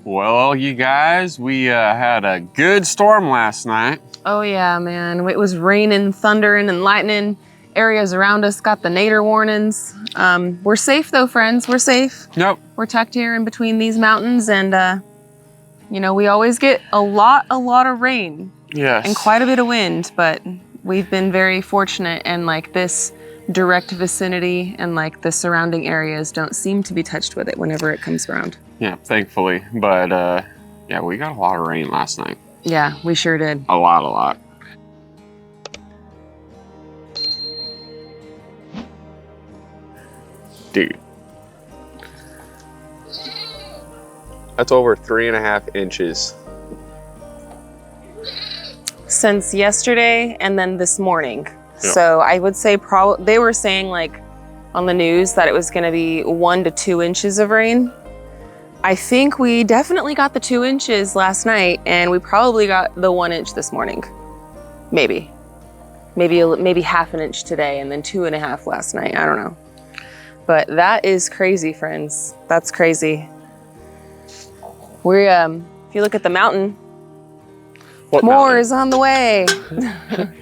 Well, you guys, we had a good storm last night. Oh yeah, man. It was raining, thundering, and lightning. Areas around us got the nadir warnings. We're safe though, friends. We're safe. Yep. We're tucked here in between these mountains, and you know, we always get a lot of rain. Yes. And quite a bit of wind, but we've been very fortunate, and like this direct vicinity and like the surrounding areas don't seem to be touched with it whenever it comes around. Yeah, thankfully. But yeah, we got a lot of rain last night. Yeah, we sure did. A lot. Dude. That's over 3.5 inches. Since yesterday and then this morning. Yeah. So I would say they were saying like on the news that it was gonna be 1 to 2 inches of rain. I think we definitely got the 2 inches last night, and we probably got the 1 inch this morning. Maybe half an inch today, and then 2.5 last night. I don't know. But that is crazy, friends. That's crazy. We're if you look at the mountain, What more mountain? is on the way.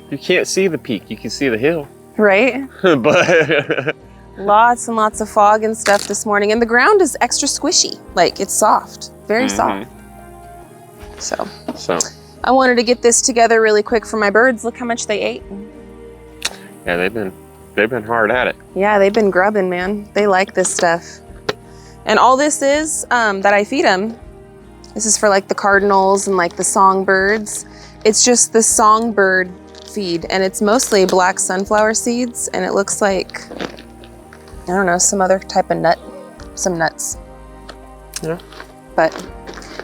You can't see the peak. You can see the hill. Right? But Lots and lots of fog and stuff this morning, and the ground is extra squishy. Like, it's soft, very soft. So I wanted to get this together really quick for my birds. Look how much they ate. yeah, they've been hard at it. Yeah, they've been grubbing, man. They like this stuff. And all this is that I feed them, this is for like the cardinals and like the songbirds. It's just the songbird feed, and it's mostly black sunflower seeds, and it looks like, I don't know, some other type of nut, some nuts. Yeah. But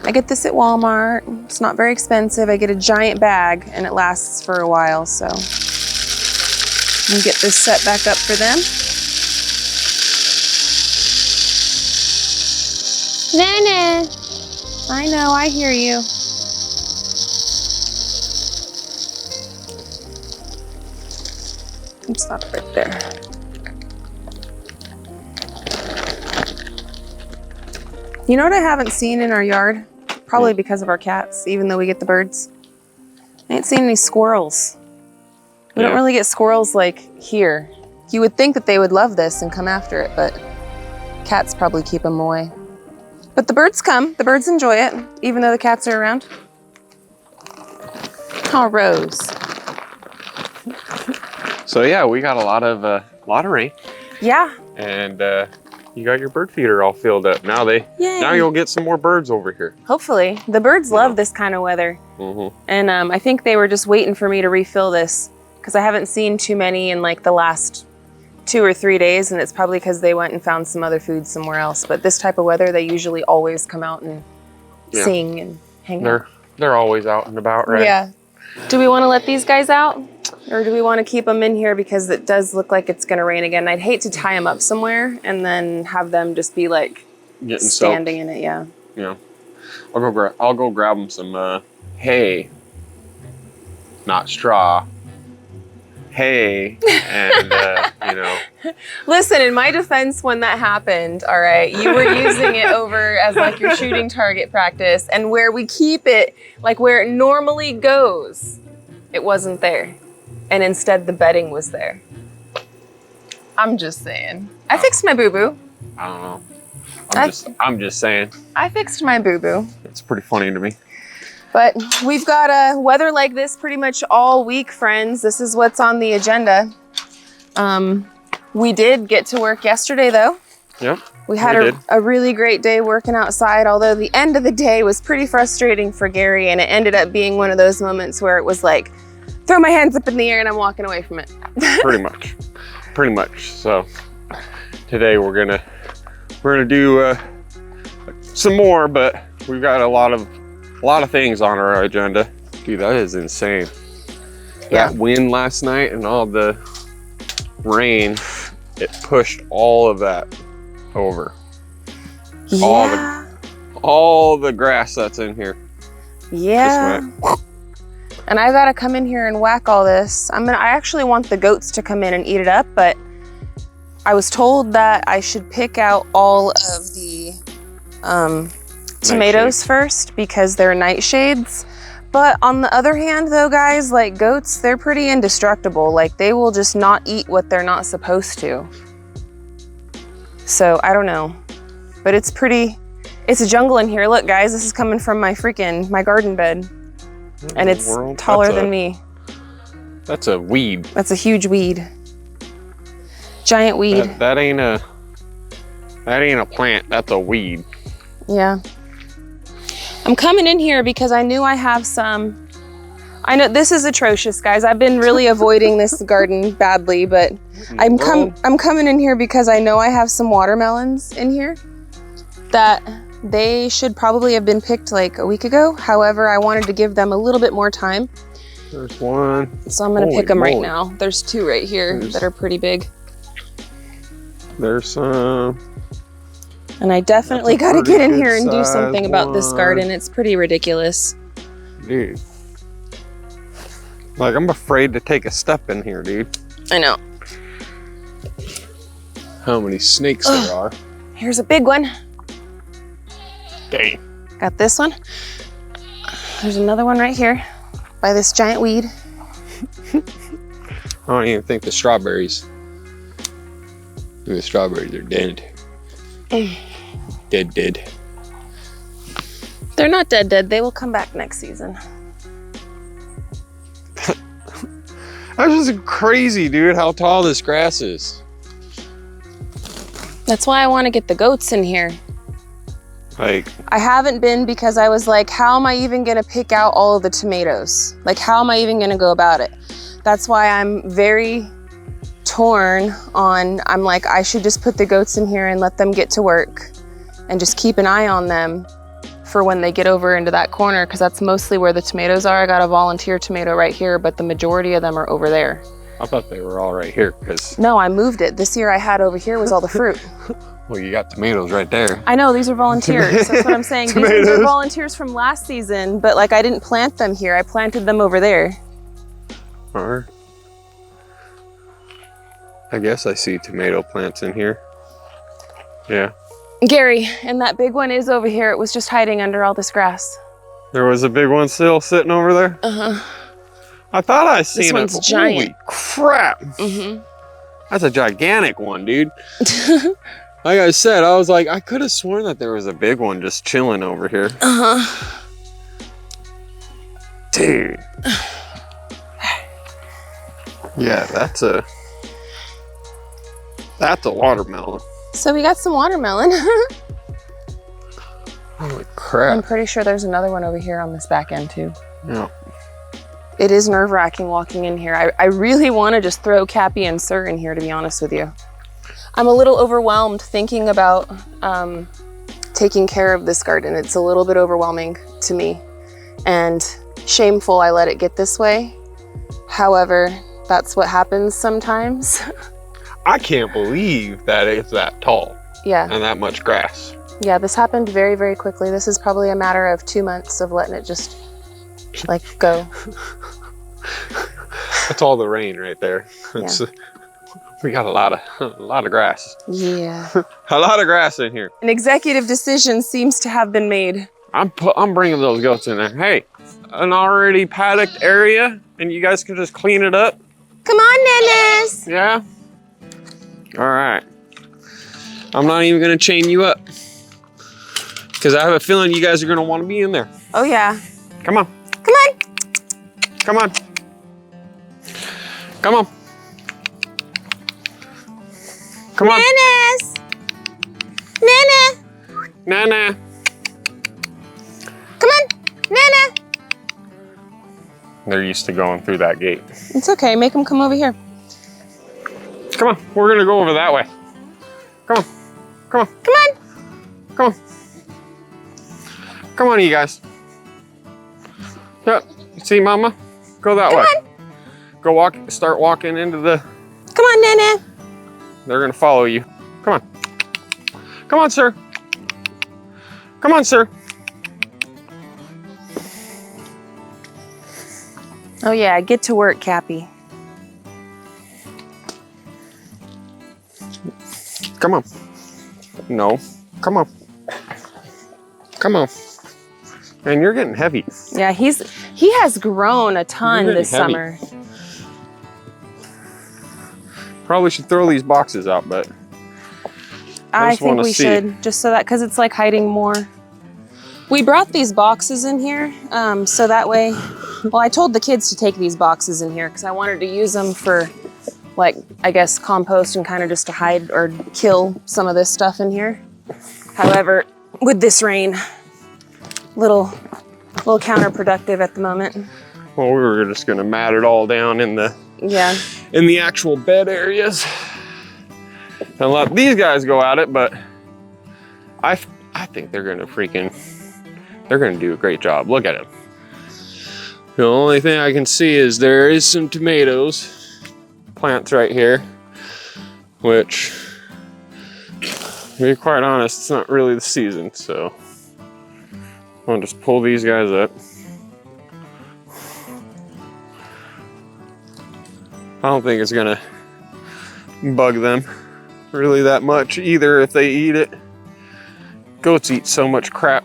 I get this at Walmart. It's not very expensive. I get a giant bag and it lasts for a while, so I'm gonna get this set back up for them. Nana, I know, I hear you. Stop right there. You know what I haven't seen in our yard? Probably because of our cats, even though we get the birds. I ain't seen any squirrels. We don't really get squirrels like here. You would think that they would love this and come after it, but cats probably keep them away. But the birds come, the birds enjoy it, even though the cats are around. Oh, Rose. So yeah, we got a lot of rain. Yeah. And you got your bird feeder all filled up. Now you'll get some more birds over here. Hopefully. The birds love this kind of weather. And I think they were just waiting for me to refill this, because I haven't seen too many in like the last 2 or 3 days, and it's probably because they went and found some other food somewhere else. But this type of weather, they usually always come out and sing and hang out. They're always out and about, right? Yeah. Do we want to let these guys out? Or do we want to keep them in here because it does look like it's going to rain again? I'd hate to tie them up somewhere and then have them just be like standing in it. Yeah. Yeah. I'll go grab them some hay, not straw. Hay, and you know. Listen, in my defense, when that happened, all right, you were using it over as like your shooting target practice, and where we keep it, like where it normally goes, it wasn't there. And instead the bedding was there. I'm just saying. I fixed my boo-boo. I don't know. I'm just saying. I fixed my boo-boo. It's pretty funny to me. But we've got weather like this pretty much all week, friends. This is what's on the agenda. We did get to work yesterday though. Yep. We had a really great day working outside, although the end of the day was pretty frustrating for Gary, and it ended up being one of those moments where it was like, throw my hands up in the air and I'm walking away from it. Pretty much. So today we're gonna do some more, but we've got a lot of things on our agenda. Dude, that is insane. Yeah. That wind last night and all the rain, it pushed all of that over. Yeah. All the grass that's in here. Yeah. And I gotta come in here and whack all this. I actually want the goats to come in and eat it up, but I was told that I should pick out all of the tomatoes first because they're nightshades. But on the other hand though, guys, like goats, they're pretty indestructible. Like they will just not eat what they're not supposed to. So I don't know, but it's a jungle in here. Look guys, this is coming from my garden bed. And it's taller than me. That's a weed. That's a huge weed. Giant weed. That ain't a plant, that's a weed. Yeah. I'm coming in here because I knew I have some. I know this is atrocious, guys. I've been really avoiding this garden badly, but I'm coming in here because I know I have some watermelons in here that they should probably have been picked like a week ago. However, I wanted to give them a little bit more time. There's one. So I'm gonna pick them right now. There's two right here that are pretty big. There's some. And I definitely got to get in here and do something about this garden. It's pretty ridiculous. Dude. Like, I'm afraid to take a step in here, dude. I know. How many snakes there are. Here's a big one. Dang. Got this one. There's another one right here by this giant weed. I don't even think the strawberries are dead. Dead. They're not dead. They will come back next season. That's just crazy, dude, how tall this grass is. That's why I want to get the goats in here. Like, I haven't been because I was like, how am I even going to pick out all of the tomatoes? Like, how am I even going to go about it? That's why I'm very torn on, I'm like, I should just put the goats in here and let them get to work and just keep an eye on them for when they get over into that corner, because that's mostly where the tomatoes are. I got a volunteer tomato right here, but the majority of them are over there. I thought they were all right here because... No, I moved it. This year I had over here was all the fruit. Well, you got tomatoes right there. I know, these are volunteers. That's what I'm saying. These are volunteers from last season, but like I didn't plant them here. I planted them over there. Or I guess I see tomato plants in here. Yeah. Gary, and that big one is over here. It was just hiding under all this grass. There was a big one still sitting over there? Uh-huh. I thought I seen it. This one's giant. Holy crap. Mm-hmm. That's a gigantic one, dude. Like I said, I was like, I could have sworn that there was a big one just chilling over here. Uh-huh. Dude. Yeah, that's a watermelon. So we got some watermelon. Holy crap. I'm pretty sure there's another one over here on this back end too. Yeah. It is nerve-wracking walking in here. I really want to just throw Cappy and Sir in here, to be honest with you. I'm a little overwhelmed thinking about taking care of this garden. It's a little bit overwhelming to me and shameful I let it get this way. However, that's what happens sometimes. I can't believe that it's that tall. Yeah. And that much grass. Yeah, this happened very, very quickly. This is probably a matter of 2 months of letting it just like go. That's all the rain right there. It's, we got a lot of grass. Yeah. A lot of grass in here. An executive decision seems to have been made. I'm bringing those goats in there. Hey, an already paddocked area, and you guys can just clean it up. Come on, Dennis. Yeah. All right. I'm not even gonna chain you up because I have a feeling you guys are gonna want to be in there. Oh yeah. Come on. Come on. Come on. Come on. Come on. Dennis. Nana. Nana. Come on. Nana. They're used to going through that gate. It's okay. Make them come over here. Come on. We're gonna go over that way. Come on. Come on. Come on. Come on. Come on, you guys. Yeah. See, Mama? Go that way. On. Go walk. Start walking into the. Come on, Nana. They're gonna follow you. Come on. Come on, sir. Come on, sir. Oh yeah, get to work, Cappy. Come on. No. Come on. Come on. Man, you're getting heavy. Yeah, he has grown a ton this summer. Probably should throw these boxes out, but I think we should, just so that, because it's like hiding more. We brought these boxes in here, so that way, well, I told the kids to take these boxes in here because I wanted to use them for, like, I guess compost and kind of just to hide or kill some of this stuff in here. However, with this rain, little counterproductive at the moment. Well, we were just gonna mat it all down in the actual bed areas and let these guys go at it, but I think they're gonna do a great job. Look at them. The only thing I can see is there is some tomatoes plants right here, which, to be quite honest, it's not really the season, so I'll just pull these guys up. I don't think it's gonna bug them really that much either if they eat it. Goats eat so much crap.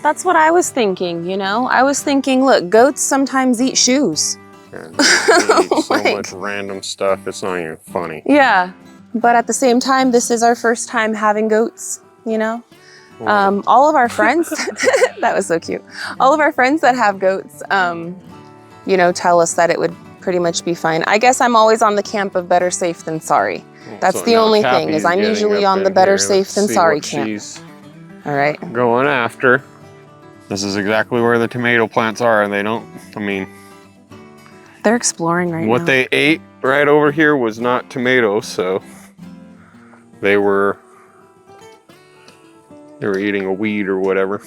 That's what I was thinking, you know? I was thinking, look, goats sometimes eat shoes. Yeah, they eat so much random stuff, it's not even funny. Yeah, but at the same time, this is our first time having goats, you know? All of our friends, that was so cute. All of our friends that have goats, you know, tell us that it would pretty much be fine. I guess I'm always on the camp of better safe than sorry. That's so the only thing, is I'm usually on the better safe than sorry camp. All right. Going after. This is exactly where the tomato plants are, and they don't, I mean. They're exploring right now. What they ate right over here was not tomatoes, so they were eating a weed or whatever.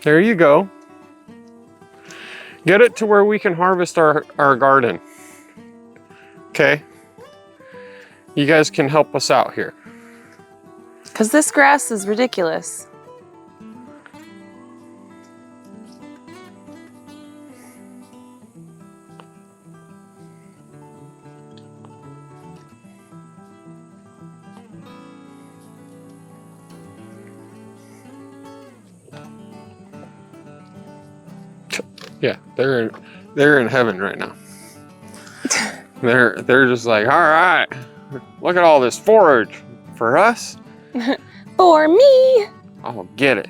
There you go. Get it to where we can harvest our garden. Okay? You guys can help us out here. Because this grass is ridiculous. Yeah, they're in heaven right now. They're just like, all right, look at all this forage for us. For me. I'll get it.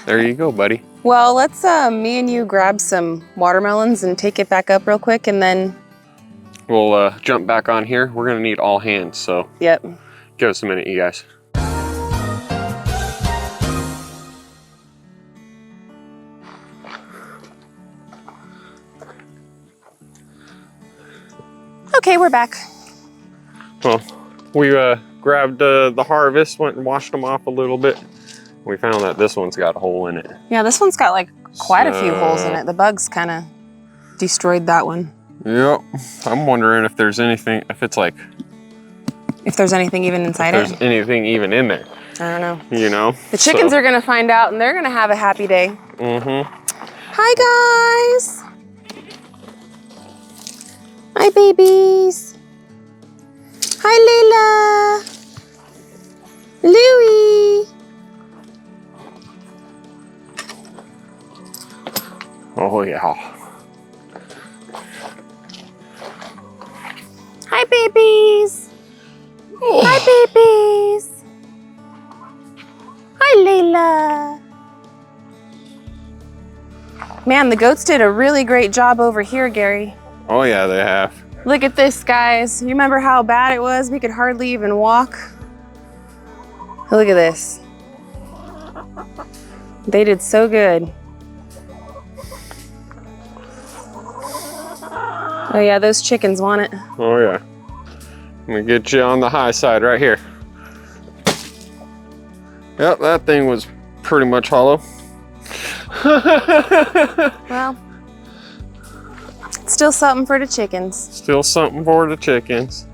There you go, buddy. Well, let's me and you grab some watermelons and take it back up real quick, and then we'll jump back on here. We're gonna need all hands, so yep. Give us a minute, you guys. Okay, we're back. Well, we grabbed the harvest, went and washed them off a little bit. We found that this one's got a hole in it. Yeah, this one's got like quite a few holes in it. The bugs kind of destroyed that one. Yep. I'm wondering if there's anything, if there's anything even inside it. If there's anything even in there. I don't know. You know? The chickens are gonna find out, and they're gonna have a happy day. Mm-hmm. Hi, guys. Hi, babies. Hi, Layla. Louie. Oh, yeah. Hi, babies. Oh. Hi, babies. Hi, Layla. Man, the goats did a really great job over here, Gary. Oh, yeah, they have. Look at this, guys. You remember how bad it was? We could hardly even walk. Look at this. They did so good. Oh yeah, those chickens want it. Oh yeah. Let me get you on the high side right here. Yep, that thing was pretty much hollow. Well, still something for the chickens. Still something for the chickens.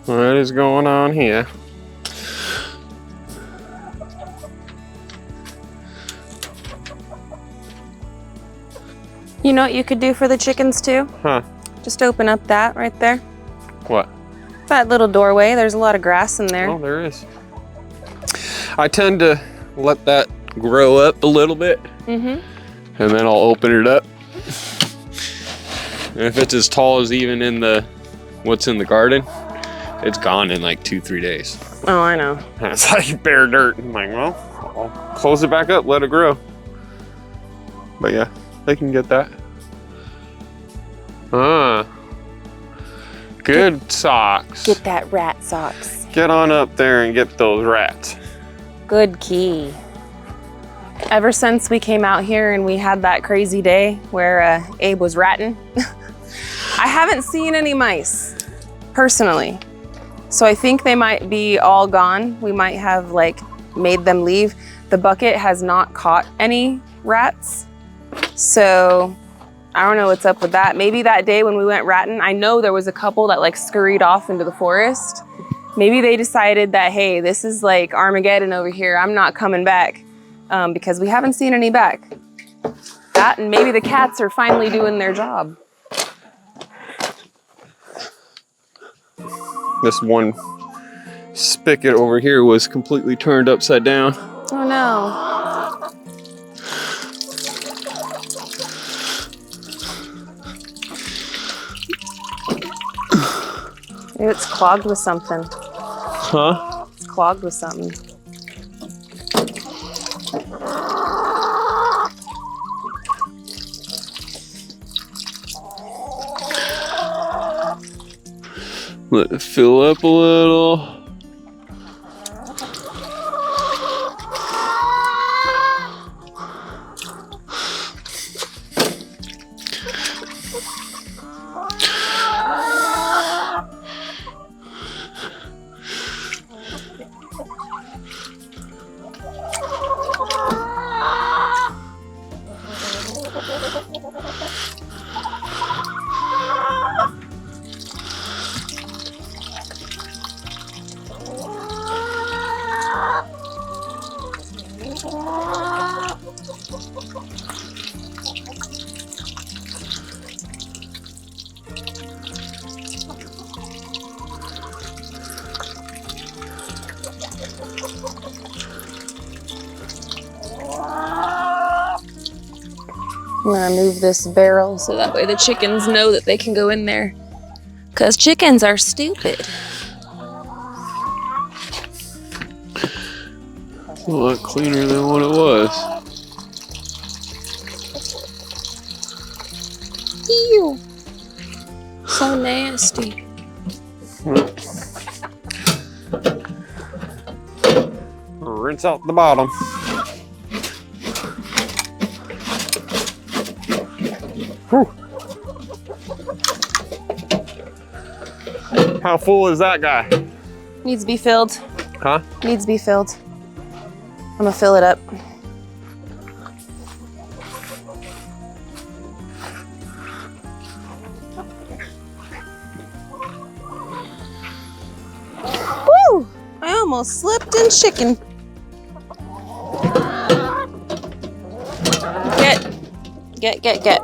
What is going on here? You know what you could do for the chickens too? Huh? Just open up that right there. What? That little doorway. There's a lot of grass in there. Oh, there is. I tend to let that grow up a little bit, and then I'll open it up. And if it's as tall as even in what's in the garden, it's gone in like 2-3 days. Oh, I know. And it's like bare dirt. I'm like, well, I'll close it back up, let it grow. But yeah, they can get that. Good socks. Get that rat socks. Get on up there and get those rats. Good key. Ever since we came out here and we had that crazy day where Abe was ratting, I haven't seen any mice, personally. So I think they might be all gone. We might have like made them leave. The bucket has not caught any rats. So I don't know what's up with that. Maybe that day when we went ratting, I know there was a couple that like scurried off into the forest. Maybe they decided that, hey, this is like Armageddon over here. I'm not coming back because we haven't seen any back. That and maybe the cats are finally doing their job. This one spigot over here was completely turned upside down. Oh no. Maybe it's clogged with something. Huh? It's clogged with something. Let it fill up a little. I'm gonna move this barrel so that way the chickens know that they can go in there. 'Cause chickens are stupid. A lot cleaner than what it was. Ew. So nasty. Rinse out the bottom. Whew. How full is that guy? Needs to be filled. Huh? Needs to be filled. I'm gonna fill it up. Woo! I almost slipped in chicken. Get.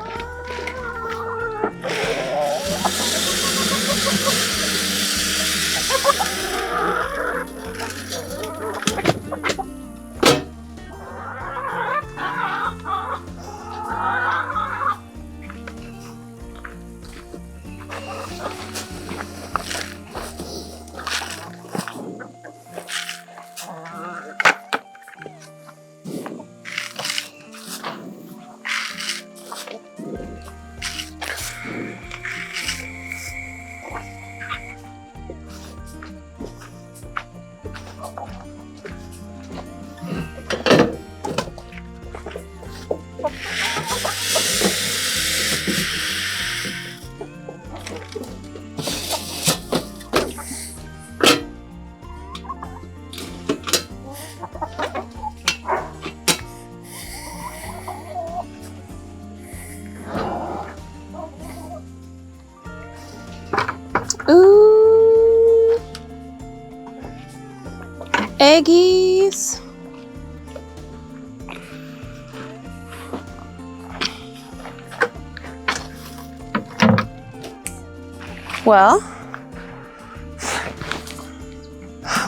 Ooh. Eggies. Well,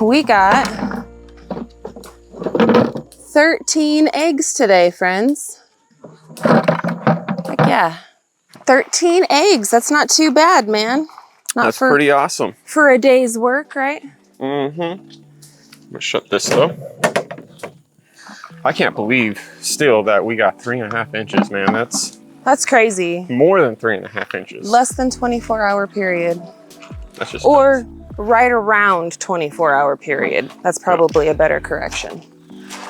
we got 13 eggs today, friends. Heck yeah. 13 eggs. That's not too bad, man. That's pretty awesome. For a day's work, right? Mm-hmm. I'm gonna shut this though. I can't believe still that we got 3.5 inches, man. That's crazy. More than 3.5 inches. Less than 24-hour period. That's just or nuts. Right around 24-hour period. That's probably a better correction.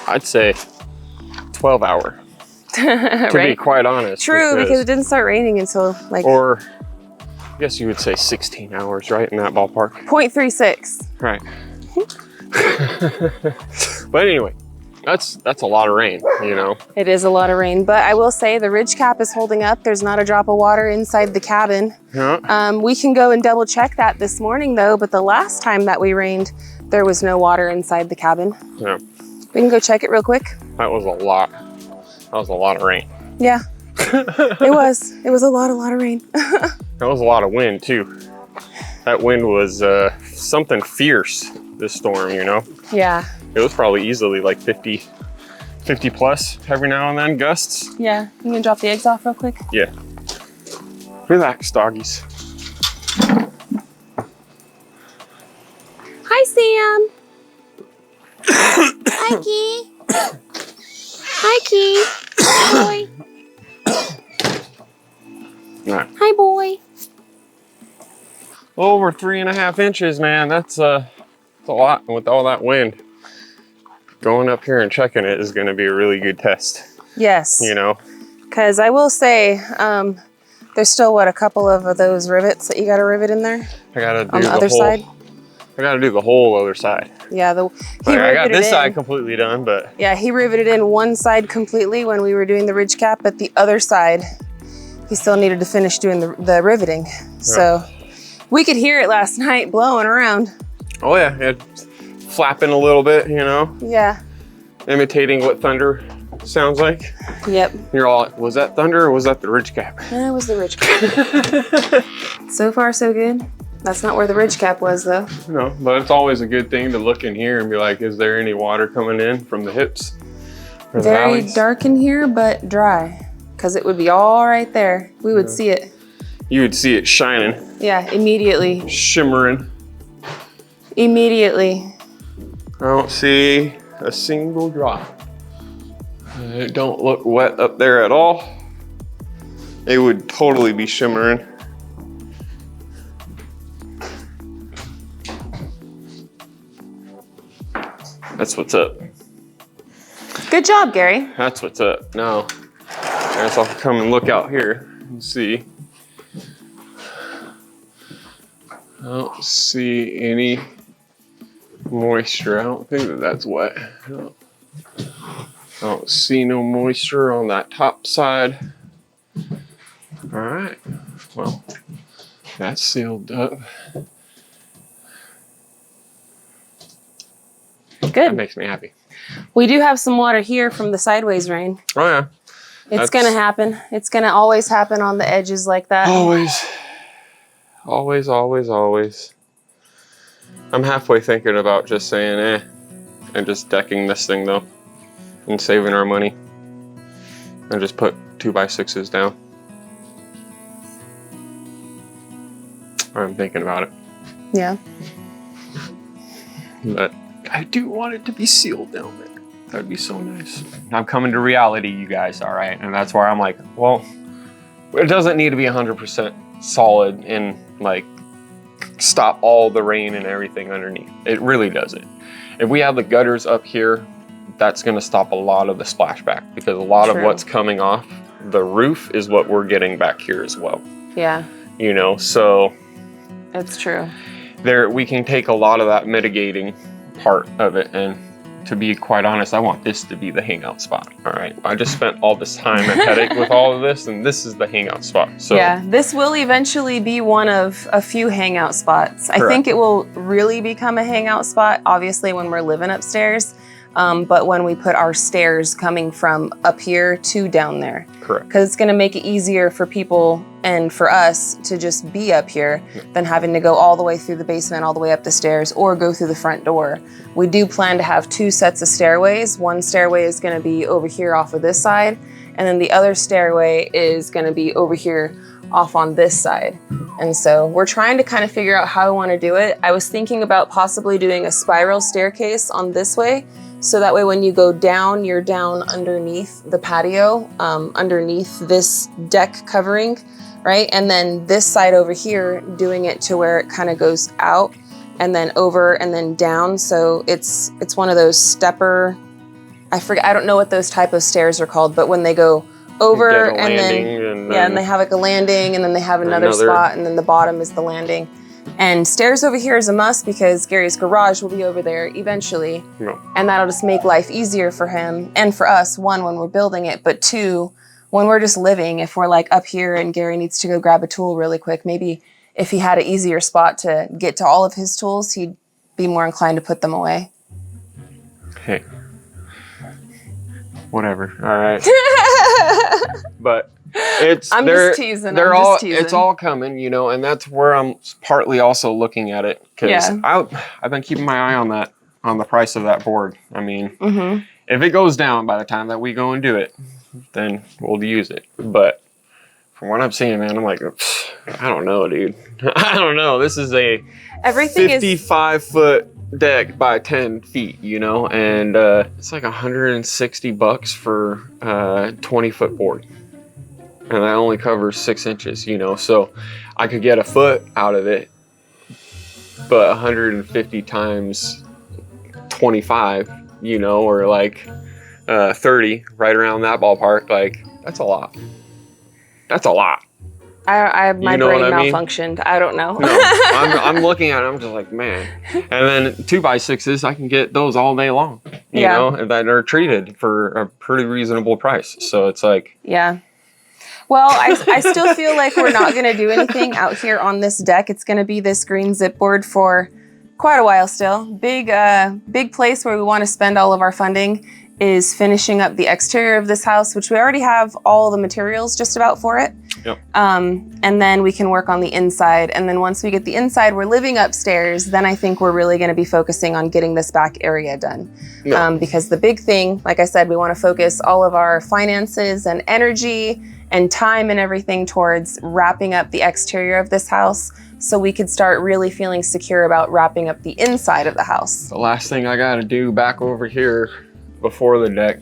I'd say 12-hour. To right? be quite honest. True, because it didn't start raining until like... Or, I guess you would say 16 hours, right? In that ballpark. 0.36. Right. But anyway, that's a lot of rain, you know? It is a lot of rain, but I will say the ridge cap is holding up. There's not a drop of water inside the cabin. Yeah. We can go and double check that this morning though, but the last time that we rained, there was no water inside the cabin. Yeah. We can go check it real quick. That was a lot. That was a lot of rain. Yeah, it was. It was a lot of rain. That was a lot of wind too. That wind was something fierce, this storm, you know? Yeah. It was probably easily like 50 plus every now and then, gusts. Yeah, you can drop the eggs off real quick? Yeah. Relax, doggies. Hi, Sam. Hi, Key. Hi, Key. Hi, boy. All right. Hi, boy. Over 3.5 inches, man. That's a lot. And with all that wind, going up here and checking it is going to be a really good test. Yes. You know? Because I will say, there's still, what, a couple of those rivets that you got to rivet in there? I got to do on the other side? I got to do the whole other side. Yeah, I got this side completely done, but... Yeah, he riveted in one side completely when we were doing the ridge cap, but the other side, he still needed to finish doing the riveting. Yeah. So we could hear it last night blowing around. Oh yeah, it's flapping a little bit, you know? Yeah. Imitating what thunder sounds like. Yep. You're all, was that thunder or was that the ridge cap? It was the ridge cap. So far, so good. That's not where the ridge cap was, though. No, but it's always a good thing to look in here and be like, is there any water coming in from the hips? Or the Very valleys? dark in here, but dry. Because it would be all right there. We would see it. You would see it shining. Yeah, immediately. Shimmering. Immediately. I don't see a single drop. It don't look wet up there at all. It would totally be shimmering. That's what's up. Good job, Gary. That's what's up. Now, I guess I'll come and look out here and see. I don't see any moisture. I don't think that's wet. I don't see no moisture on that top side. All right, well, that's sealed up. Good. That makes me happy. We do have some water here from the sideways rain. Oh yeah. It's gonna happen. It's gonna always happen on the edges like that. Always. Always, always, always. I'm halfway thinking about just saying eh and just decking this thing though and saving our money and just put 2x6s down. I'm thinking about it. Yeah. But I do want it to be sealed down there. That'd be so nice. I'm coming to reality, you guys, all right? And that's where I'm like, well, it doesn't need to be 100% solid and like stop all the rain and everything underneath. It really doesn't. If we have the gutters up here, that's gonna stop a lot of the splashback because a lot of what's coming off the roof is what we're getting back here as well. Yeah. You know, so. It's true. There, we can take a lot of that mitigating part of it, and to be quite honest, I want this to be the hangout spot. All right, I just spent all this time and headache with all of this, and this is the hangout spot. So yeah, this will eventually be one of a few hangout spots. Correct. I think it will really become a hangout spot, obviously, when we're living upstairs. but when we put our stairs coming from up here to down there. Correct. Because it's going to make it easier for people and for us to just be up here than having to go all the way through the basement, all the way up the stairs, or go through the front door. We do plan to have 2 sets of stairways. One stairway is going to be over here off of this side, and then the other stairway is going to be over here off on this side. And so we're trying to kind of figure out how I want to do it. I was thinking about possibly doing a spiral staircase on this way, so that way when you go down, you're down underneath the patio, underneath this deck covering, right? And then this side over here, doing it to where it kind of goes out and then over and then down. So it's one of those stepper, I don't know what those type of stairs are called, but when they go over and then they have like a landing, and then they have another spot, and then the bottom is the landing. And stairs over here is a must because Gary's garage will be over there eventually. No. And that'll just make life easier for him and for us, 1, when we're building it, but 2, when we're just living. If we're like up here and Gary needs to go grab a tool really quick, maybe if he had an easier spot to get to all of his tools, he'd be more inclined to put them away. Hey. Whatever. All right. But it's I'm just teasing. It's all coming, you know, and that's where I'm partly also looking at it, because I've been keeping my eye on the price of that board. I mean, if it goes down by the time that we go and do it, then we'll use it. But from what I'm seeing, man, I'm like, I don't know, dude. I don't know. This is a 55-foot deck by 10 feet, you know, and it's like $160 for a 20-foot board, and that only covers 6 inches, you know, so I could get a foot out of it, but 150 times 25, you know, or like 30, right around that ballpark, like that's a lot. My brain malfunctioned. I don't know. No, I'm looking at it, I'm just like, man. And then 2x6s, I can get those all day long, you know, that are treated for a pretty reasonable price. So it's like, yeah. Well, I still feel like we're not going to do anything out here on this deck. It's going to be this green zip board for quite a while still. Big place where we want to spend all of our funding is finishing up the exterior of this house, which we already have all the materials just about for it. Yep. And then we can work on the inside. And then once we get the inside, we're living upstairs. Then I think we're really going to be focusing on getting this back area done. Yep. Because the big thing, like I said, we want to focus all of our finances and energy and time and everything towards wrapping up the exterior of this house, so we could start really feeling secure about wrapping up the inside of the house. The last thing I got to do back over here before the deck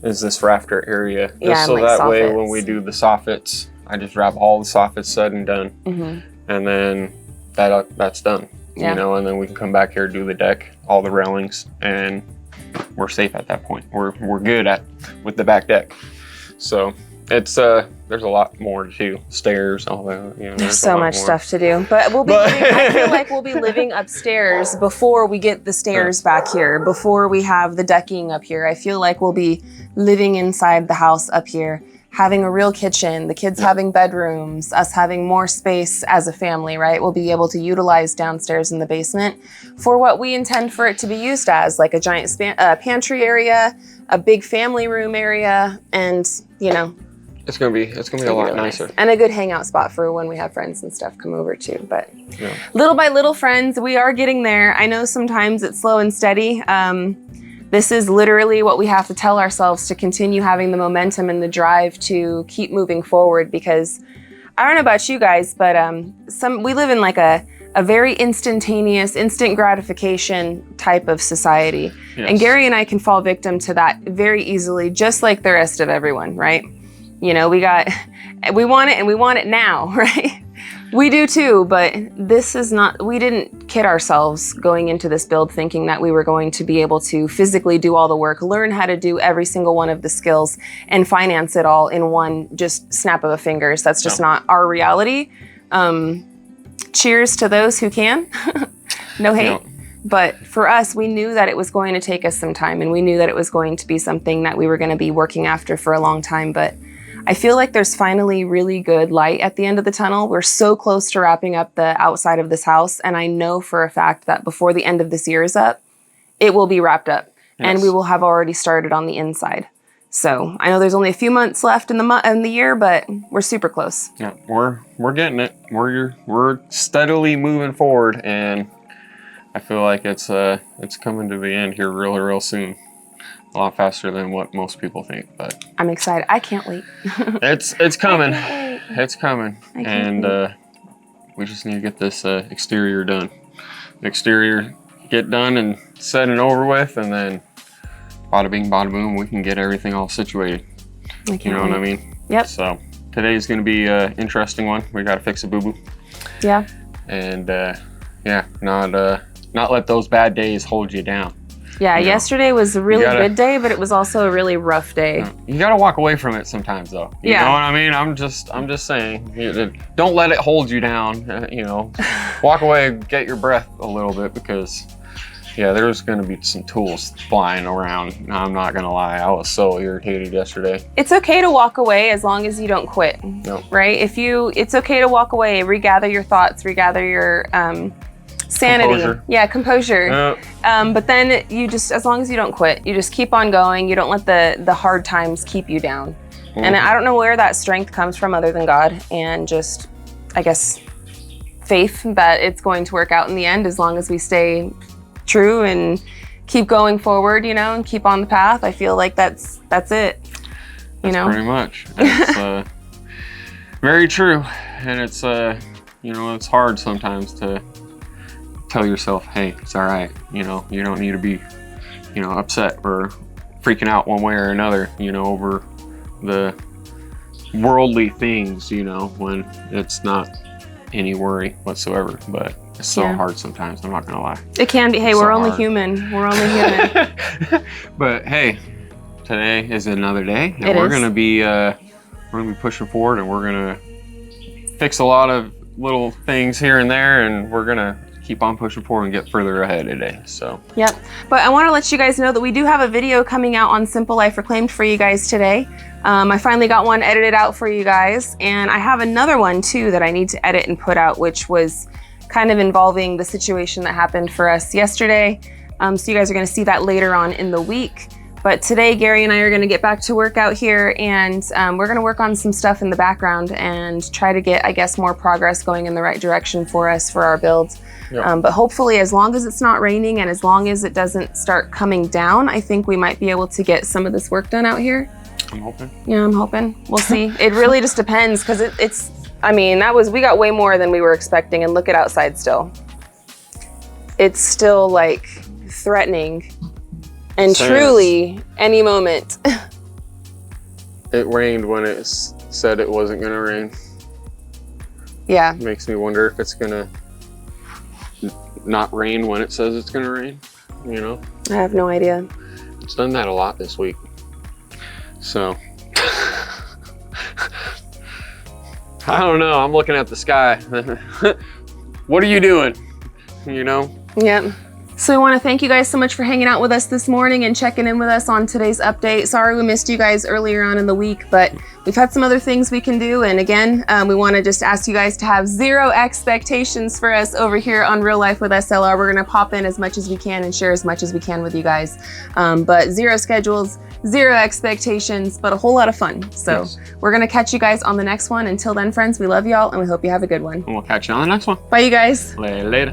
is this rafter area. Just so that way when we do the soffits, I just wrap all the soffits said and done. And then that's done. You know, and then we can come back here, do the deck, all the railings, and we're safe at that point. We're good with the back deck. So it's there's a lot more to stairs, all that. You know, there's so much stuff to do, but I feel like we'll be living upstairs before we get the stairs back here, before we have the decking up here. I feel like we'll be living inside the house up here, having a real kitchen, the kids having bedrooms, us having more space as a family, right? We'll be able to utilize downstairs in the basement for what we intend for it to be used as, like a giant pantry area, a big family room area, and, you know, it's gonna be a lot nicer. Nice. And a good hangout spot for when we have friends and stuff come over too. But little by little, friends, we are getting there. I know sometimes it's slow and steady. This is literally what we have to tell ourselves to continue having the momentum and the drive to keep moving forward, because I don't know about you guys, but we live in like a very instantaneous, instant gratification type of society. Yes. And Gary and I can fall victim to that very easily, just like the rest of everyone, right? You know, we want it and we want it now, right? We do too, but we didn't kid ourselves going into this build thinking that we were going to be able to physically do all the work, learn how to do every single one of the skills, and finance it all in one just snap of a fingers. That's just not our reality. Cheers to those who can. No hate. No. But for us, we knew that it was going to take us some time, and we knew that it was going to be something that we were going to be working after for a long time. But I feel like there's finally really good light at the end of the tunnel. We're so close to wrapping up the outside of this house, and I know for a fact that before the end of this year is up, it will be wrapped up. and we will have already started on the inside. So I know there's only a few months left in the year, but we're super close. Yeah, we're getting it. We're steadily moving forward, and I feel like it's coming to the end here real soon. A lot faster than what most people think, but I'm excited. I can't wait. it's coming. I can't wait. It's coming, and we just need to get this exterior done. Exterior get done and said and over with, and then bada bing, bada boom, we can get everything all situated. You know what I mean? Yep. So today's gonna be an interesting one. We gotta fix a boo-boo. Yeah. And yeah, not let those bad days hold you down. Yeah, yesterday was a really good day, but it was also a really rough day. You gotta walk away from it sometimes, though. You know what I mean? I'm just saying, don't let it hold you down. You know, walk away, get your breath a little bit, because yeah, there's gonna be some tools flying around. I'm not gonna lie, I was so irritated yesterday. It's okay to walk away as long as you don't quit, right? It's okay to walk away, regather your thoughts, regather your sanity. Composure. Yeah, composure. But then you just, as long as you don't quit, you just keep on going. You don't let the hard times keep you down. And I don't know where that strength comes from other than God, and just, I guess, faith that it's going to work out in the end as long as we stay true and keep going forward, you know, and keep on the path. I feel like that's it. You know, pretty much. It's very true, and it's you know, it's hard sometimes to tell yourself, hey, it's all right. You know, you don't need to be, you know, upset or freaking out one way or another, you know, over the worldly things, you know, when it's not any worry whatsoever. But it's so hard sometimes, I'm not gonna lie. It can be. Hey, we're only human. We're only human. But hey, today is another day, and we're gonna be pushing forward, and we're gonna fix a lot of little things here and there, and we're gonna keep on pushing forward and get further ahead today. So yep. But I want to let you guys know that we do have a video coming out on Simple Life Reclaimed for you guys today. I finally got one edited out for you guys, and I have another one too that I need to edit and put out, which was kind of involving the situation that happened for us yesterday. So you guys are going to see that later on in the week. But today, Gary and I are going to get back to work out here, and we're going to work on some stuff in the background and try to get, I guess, more progress going in the right direction for us for our builds. Yep. But hopefully, as long as it's not raining and as long as it doesn't start coming down, I think we might be able to get some of this work done out here. I'm hoping. Yeah, I'm hoping. We'll see. It really just depends, because it's, I mean, we got way more than we were expecting, and look at outside still. It's still like threatening. And truly, any moment. It rained when it said it wasn't gonna rain. Yeah. It makes me wonder if it's gonna not rain when it says it's gonna rain, you know? I have no idea. It's done that a lot this week. So, I don't know, I'm looking at the sky. What are you doing, you know? Yep. So we want to thank you guys so much for hanging out with us this morning and checking in with us on today's update. Sorry we missed you guys earlier on in the week, but we've had some other things we can do. And again, we want to just ask you guys to have zero expectations for us over here on Real Life with SLR. We're going to pop in as much as we can and share as much as we can with you guys. But zero schedules, zero expectations, but a whole lot of fun. So we're going to catch you guys on the next one. Until then, friends, we love y'all and we hope you have a good one. And we'll catch you on the next one. Bye, you guys. Later.